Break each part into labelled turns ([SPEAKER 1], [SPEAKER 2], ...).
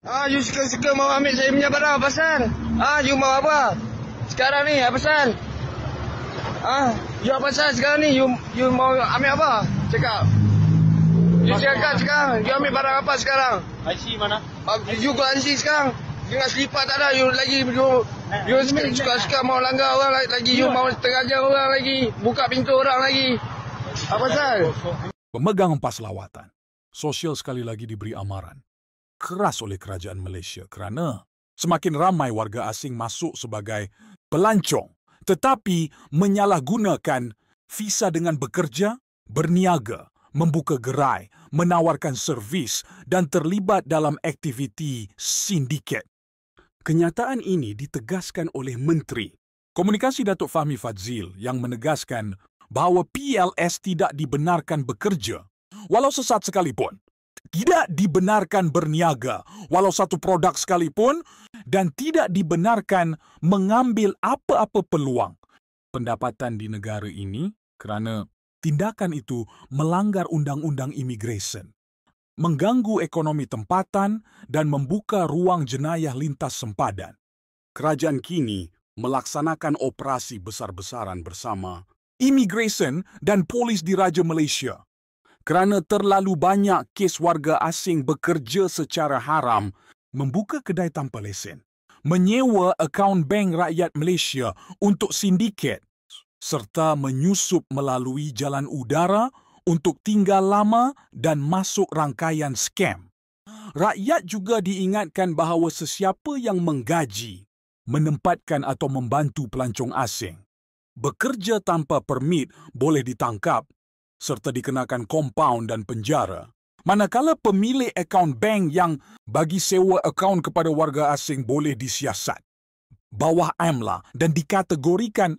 [SPEAKER 1] You suka-suka mau ambil saya punya barang, pasal? You mau apa? Sekarang ni, apa pasal? You apa pasal sekarang ni? You mau ambil apa? Cakap. You cakap sekarang, you ambil barang apa sekarang?
[SPEAKER 2] IC mana?
[SPEAKER 1] You go IC sekarang. Dengan selipar tak ada, you lagi you suka-suka mau langgar orang lagi, you mau terajar orang lagi, buka pintu orang lagi. Apa pasal?
[SPEAKER 3] Pemegang pas lawatan, sosial sekali lagi diberi amaran keras oleh kerajaan Malaysia kerana semakin ramai warga asing masuk sebagai pelancong tetapi menyalahgunakan visa dengan bekerja, berniaga, membuka gerai, menawarkan servis dan terlibat dalam aktiviti sindiket. Kenyataan ini ditegaskan oleh Menteri Komunikasi Datuk Fahmi Fadzil yang menegaskan bahawa PLS tidak dibenarkan bekerja walau sesat sekalipun, tidak dibenarkan berniaga walau satu produk sekalipun dan tidak dibenarkan mengambil apa-apa peluang pendapatan di negara ini kerana tindakan itu melanggar undang-undang imigresen, mengganggu ekonomi tempatan dan membuka ruang jenayah lintas sempadan. Kerajaan kini melaksanakan operasi besar-besaran bersama imigresen dan polis diraja Malaysia kerana terlalu banyak kes warga asing bekerja secara haram, membuka kedai tanpa lesen, menyewa akaun bank rakyat Malaysia untuk sindiket serta menyusup melalui jalan udara untuk tinggal lama dan masuk rangkaian skam. Rakyat juga diingatkan bahawa sesiapa yang menggaji, menempatkan atau membantu pelancong asing, bekerja tanpa permit boleh ditangkap serta dikenakan kompaun dan penjara. Manakala pemilik akaun bank yang bagi sewa akaun kepada warga asing boleh disiasat bawah AMLA dan dikategorikan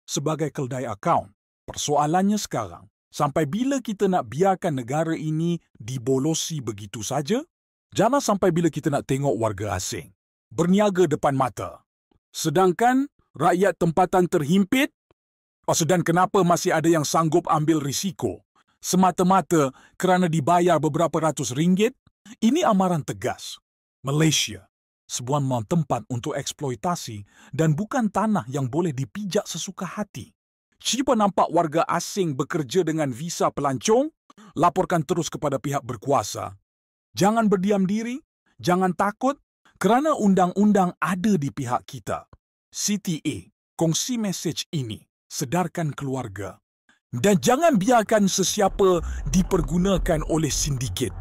[SPEAKER 3] sebagai keldai akaun. Persoalannya sekarang, sampai bila kita nak biarkan negara ini dibolosi begitu saja? Jangan sampai bila kita nak tengok warga asing berniaga depan mata, sedangkan rakyat tempatan terhimpit. Dan kenapa masih ada yang sanggup ambil risiko semata-mata kerana dibayar beberapa ratus ringgit? Ini amaran tegas. Malaysia, sebuah tempat untuk eksploitasi dan bukan tanah yang boleh dipijak sesuka hati. Jika nampak warga asing bekerja dengan visa pelancong, laporkan terus kepada pihak berkuasa. Jangan berdiam diri, jangan takut kerana undang-undang ada di pihak kita. CTA, kongsi mesej ini. Sedarkan keluarga dan jangan biarkan sesiapa dipergunakan oleh sindiket.